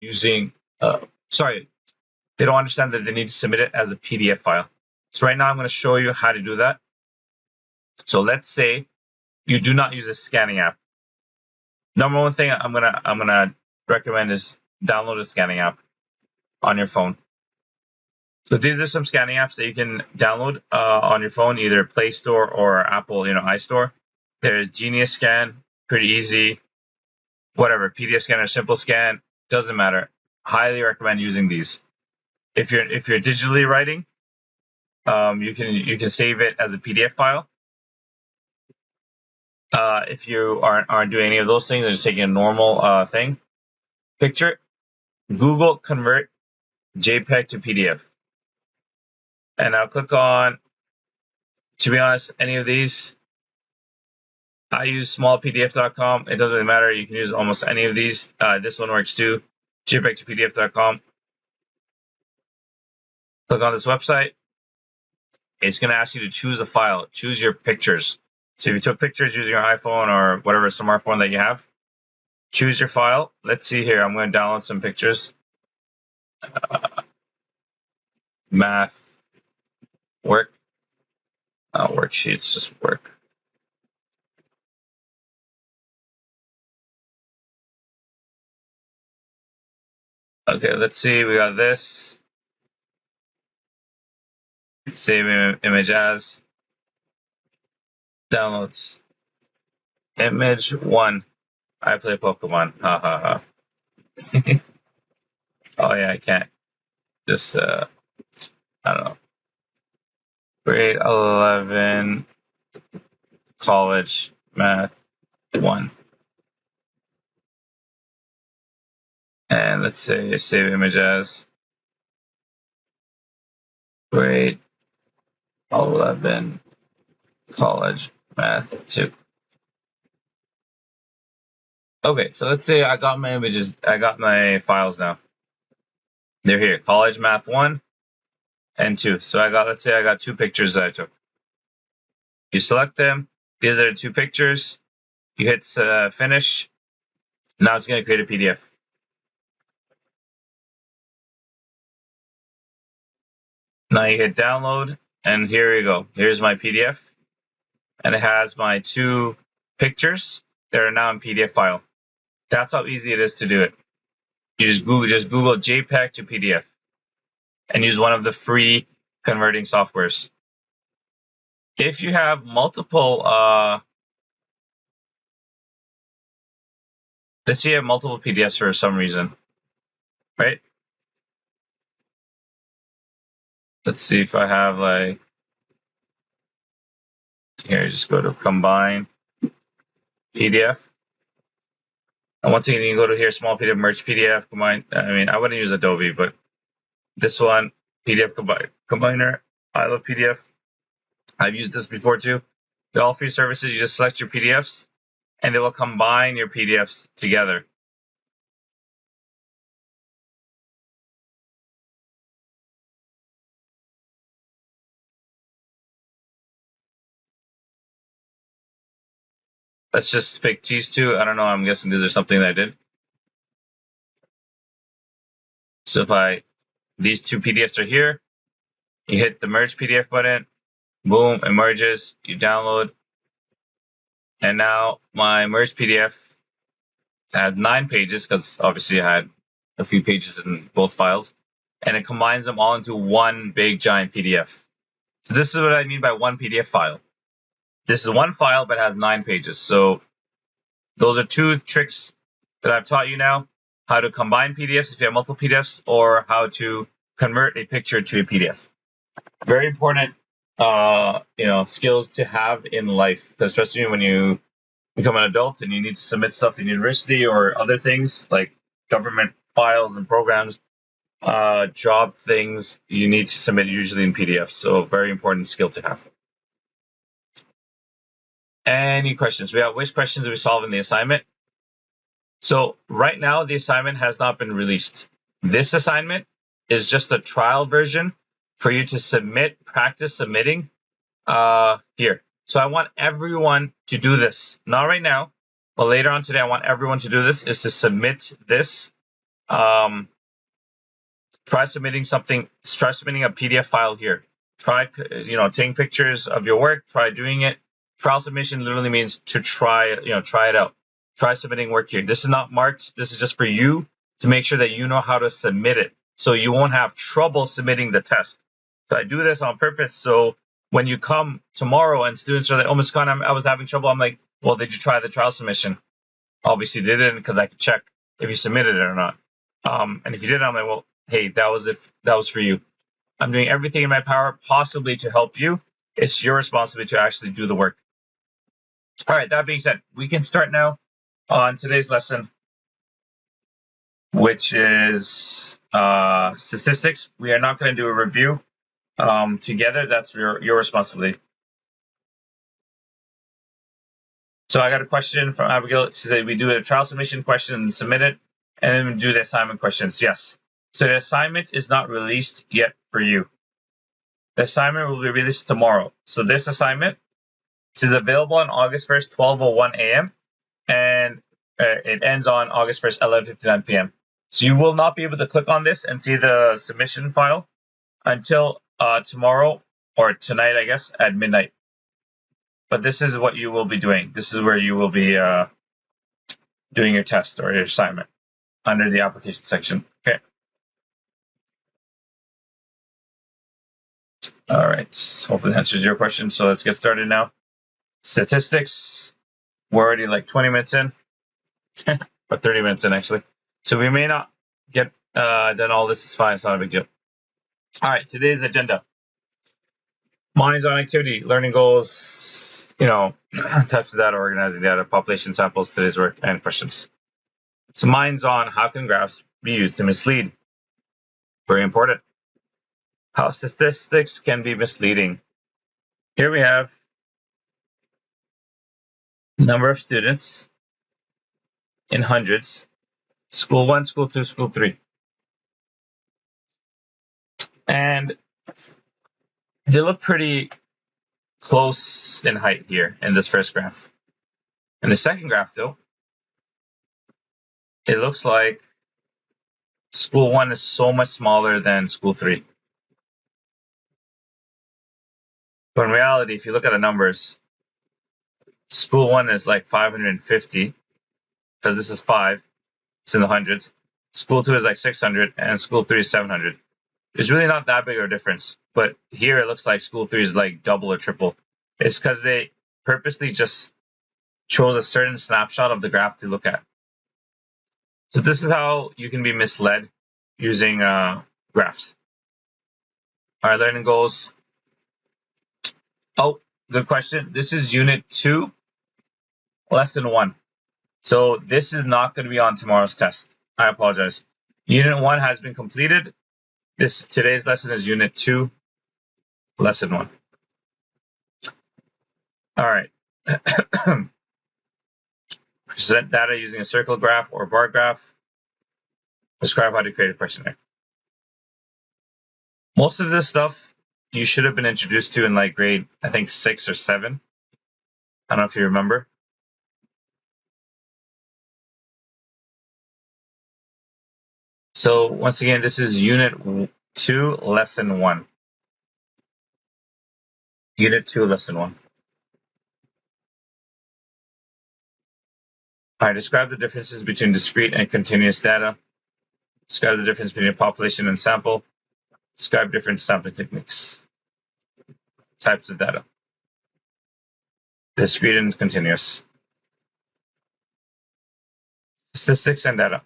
using, sorry, they don't understand that they need to submit it as a PDF file. So right now I'm going to show you how to do that. So let's say you do not use a scanning app. Number one thing I'm gonna recommend is download a scanning app on your phone. So these are some scanning apps that you can download on your phone, either Play Store or Apple, iStore. There's Genius Scan, pretty easy. Whatever, PDF Scan or Simple Scan, doesn't matter. Highly recommend using these. If you're digitally writing, you can save it as a PDF file. If you aren't doing any of those things, or just taking a normal picture, Google convert JPEG to PDF. And I'll click on, to be honest, any of these. I use smallpdf.com. It doesn't really matter. You can use almost any of these. This one works too. JPEG to PDF.com. Click on this website. It's going to ask you to choose a file. Choose your pictures. So if you took pictures using your iPhone or whatever smartphone that you have, choose your file. Let's see here. I'm going to download some pictures. Math. Work. Worksheets. Just work. Okay, let's see. We got this. Save image as. Downloads. Image 1. I play Pokemon. Ha ha ha. Oh yeah, I can't. Just I don't know. Grade 11, college, math 1. And let's say save image as grade 11, college, math 2. Okay, so let's say I got my images, I got my files now. They're here, college, math 1 and 2. So let's say I got 2 pictures that I took. You select them. These are the 2 pictures. You hit finish. Now it's going to create a PDF. Now you hit download, and here you go. Here's my PDF, and it has my 2 pictures that are now in PDF file. That's how easy it is to do it. You just Google JPEG to PDF, and use one of the free converting softwares. If you have multiple, let's say you have multiple PDFs for some reason, right? Let's see if I have like, here, just go to combine PDF. And once again, you can go to here, small PDF, merge PDF, combine. I mean, I wouldn't use Adobe, but this one, PDF combiner. I love PDF. I've used this before too. They're all free services. You just select your PDFs, and they will combine your PDFs together. Let's just pick these 2. I don't know. I'm guessing these are something that I did. So if these 2 PDFs are here, you hit the merge PDF button, boom, it merges, you download, and now my merged PDF has 9 pages, because obviously I had a few pages in both files, and it combines them all into one big giant PDF. So this is what I mean by one PDF file. This is one file, but has 9 pages. So those are 2 tricks that I've taught you now: how to combine PDFs if you have multiple PDFs, or how to convert a picture to a PDF. Very important, skills to have in life, because trust me, when you become an adult and you need to submit stuff in university or other things like government files and programs, job things, you need to submit usually in PDFs. So very important skill to have. Any questions? We have which questions do we solve in the assignment? So right now the assignment has not been released. This assignment is just a trial version for you to practice submitting here. So I want everyone to do this. Not right now, but later on today, I want everyone to do this, is to submit this try submitting something. Try submitting a PDF file here. Try, taking pictures of your work. Try doing it. Trial submission literally means to try, try it out. Try submitting work here. This is not marked. This is just for you to make sure that you know how to submit it, so you won't have trouble submitting the test. So I do this on purpose. So when you come tomorrow and students are like, "Oh, Ms. Khan, I was having trouble," I'm like, "Well, did you try the trial submission?" Obviously, they didn't, because I could check if you submitted it or not. And if you did, I'm like, "Well, hey, that was it. That was for you. I'm doing everything in my power possibly to help you. It's your responsibility to actually do the work." All right, that being said, we can start now on today's lesson, which is statistics. We are not going to do a review together. That's your responsibility. So I got a question from Abigail. She said we do a trial submission question and submit it, and then we do the assignment questions. Yes. So the assignment is not released yet for you. The assignment will be released tomorrow. So this assignment is available on August 1st, 12:01 a.m. and it ends on August 1st, 11:59 p.m. So you will not be able to click on this and see the submission file until tomorrow, or tonight, I guess, at midnight. But this is what you will be doing. This is where you will be doing your test or your assignment under the application section. Okay. All right. Hopefully that answers your question. So let's get started now. Statistics. We're already like 20 minutes in, or 30 minutes in actually. So we may not get done all this. Is fine. It's not a big deal. All right. Today's agenda. Minds on activity, learning goals, types of data, organizing data, population samples, today's work, and questions. So minds on how can graphs be used to mislead? Very important. How statistics can be misleading. Here we have number of students in hundreds, school 1, school 2, school 3. And they look pretty close in height here in this first graph. In the second graph, though, it looks like school 1 is so much smaller than school 3. But in reality, if you look at the numbers, school 1 is like 550, because this is 5. It's in the hundreds. School 2 is like 600, and school 3 is 700. There's really not that big of a difference. But here it looks like school 3 is like double or triple. It's because they purposely just chose a certain snapshot of the graph to look at. So this is how you can be misled using graphs. All right, learning goals. Oh, good question. This is Unit 2, Lesson 1. So this is not going to be on tomorrow's test. I apologize. Unit 1 has been completed. Today's lesson is Unit 2, Lesson 1. All right. Present data using a circle graph or bar graph. Describe how to create a questionnaire. Most of this stuff you should have been introduced to in like grade, I think 6 or 7. I don't know if you remember. So once again, this is Unit 2, Lesson 1. Unit 2, Lesson 1. All right, describe the differences between discrete and continuous data. Describe the difference between population and sample. Describe different sampling techniques. Types of data. Discrete and continuous. Statistics and data.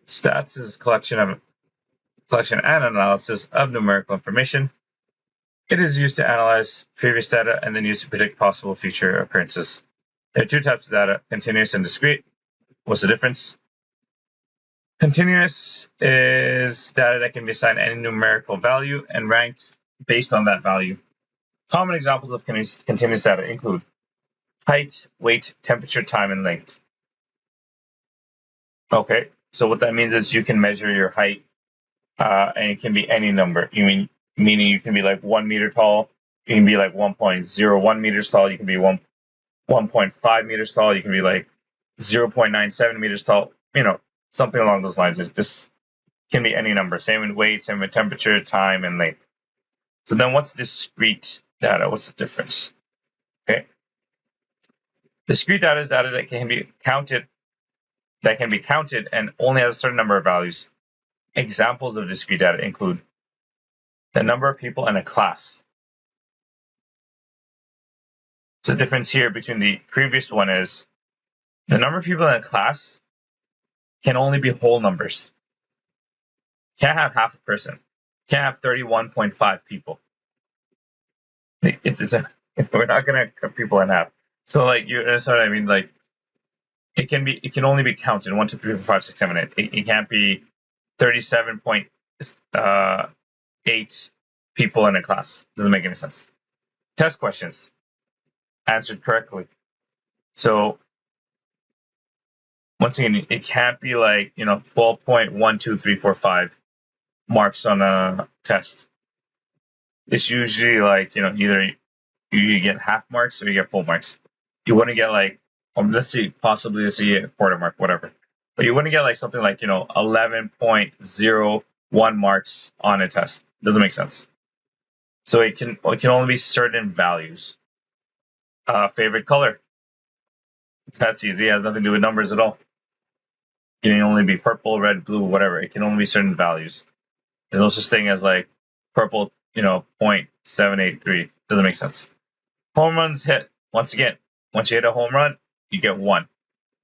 Stats is collection and analysis of numerical information. It is used to analyze previous data and then used to predict possible future occurrences. There are two types of data, continuous and discrete. What's the difference? Continuous is data that can be assigned any numerical value and ranked based on that value. Common examples of continuous data include height, weight, temperature, time, and length. Okay, so what that means is you can measure your height, and it can be any number. Meaning you can be like 1 meter tall, you can be like 1.01 meters tall, you can be 1.5 meters tall, you can be like 0.97 meters tall. something along those lines. It just can be any number. Same in weight, same in temperature, time, and length. So then what's discrete data? What's the difference? Okay. Discrete data is data that can be counted and only has a certain number of values. Examples of discrete data include the number of people in a class. So the difference here between the previous one is the number of people in a class can only be whole numbers. Can't have half a person. Can't have 31.5 people. We're not gonna cut people in half. So like you understand what I mean? Like it can only be counted 1, 2, 3, 4, 5, 6, 7, 8. It can't be 37.8 people in a class. Doesn't make any sense. Test questions answered correctly. So once again, it can't be like 12.12345 marks on a test. It's usually like either you get half marks or you get full marks. You wouldn't get like let's say a quarter mark, whatever. But you wouldn't get like something like 11.01 marks on a test. Doesn't make sense. So it can only be certain values. Favorite color. That's easy. It has nothing to do with numbers at all. It can only be purple, red, blue, whatever. It can only be certain values. There's no such thing as like purple, 0.783. Doesn't make sense. Home runs hit. Once again, once you hit a home run, you get 1.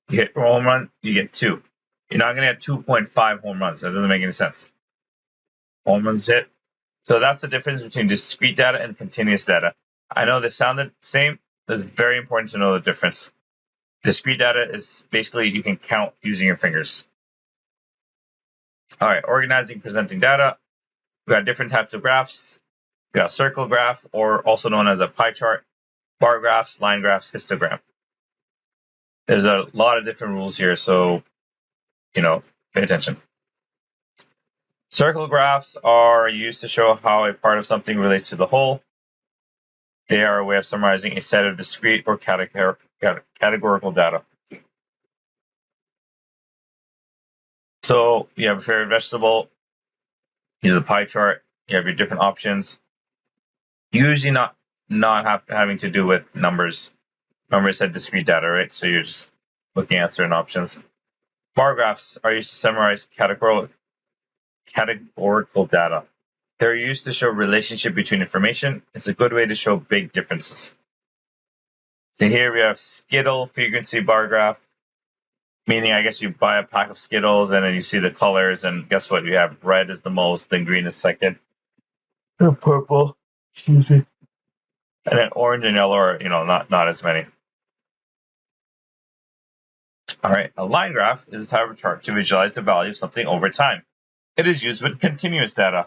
You hit a home run, you get 2. You're not going to get 2.5 home runs. That doesn't make any sense. Home runs hit. So that's the difference between discrete data and continuous data. I know they sounded the same. It's very important to know the difference. Discrete data is basically you can count using your fingers. All right, organizing, presenting data. We got different types of graphs. We got a circle graph, or also known as a pie chart, bar graphs, line graphs, histogram. There's a lot of different rules here, so pay attention. Circle graphs are used to show how a part of something relates to the whole. They are a way of summarizing a set of discrete or categorical data. So you have a favorite vegetable, you have the pie chart, you have your different options. Usually not having to do with numbers. Numbers had discrete data, right? So you're just looking at certain options. Bar graphs are used to summarize categorical data. They're used to show relationship between information. It's a good way to show big differences. So here we have Skittle frequency bar graph, meaning I guess you buy a pack of Skittles and then you see the colors, and guess what? You have red is the most, then green is second, and purple, and then orange and yellow are not as many. All right, a line graph is a type of chart to visualize the value of something over time. It is used with continuous data.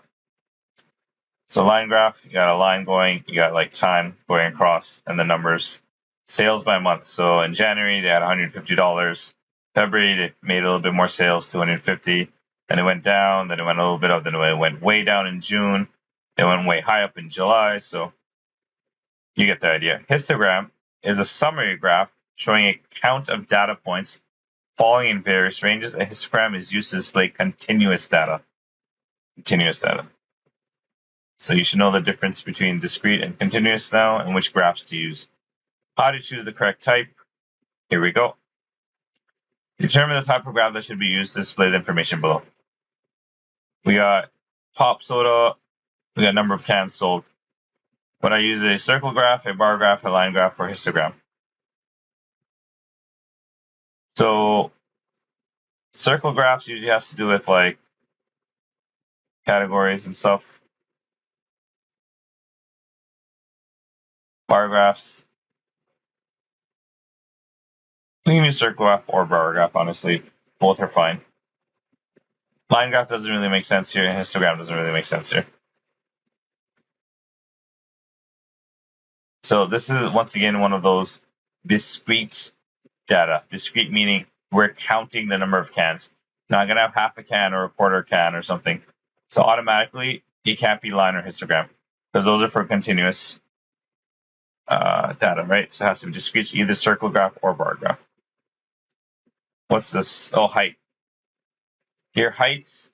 So line graph, you got a line going, you got like time going across, and the numbers. Sales by month. So in January they had $150. February they made a little bit more sales, $250. Then it went down, then it went a little bit up, then it went way down in June. It went way high up in July. So you get the idea. Histogram is a summary graph showing a count of data points falling in various ranges. A histogram is used to display continuous data. So you should know the difference between discrete and continuous now and which graphs to use. How to choose the correct type. Here we go. Determine the type of graph that should be used to display the information below. We got pop soda. We got number of cans sold. Would I use a circle graph, a bar graph, a line graph, or a histogram? So circle graphs usually has to do with like categories and stuff. Bar graphs. We can use circle graph or bar graph, honestly. Both are fine. Line graph doesn't really make sense here, and histogram doesn't really make sense here. So this is, once again, one of those discrete data. Discrete meaning we're counting the number of cans. Not going to have half a can or a quarter can or something. So automatically, it can't be line or histogram, because those are for continuous data, right? So it has to be discrete, either circle graph or bar graph. What's this? Oh, height. Your heights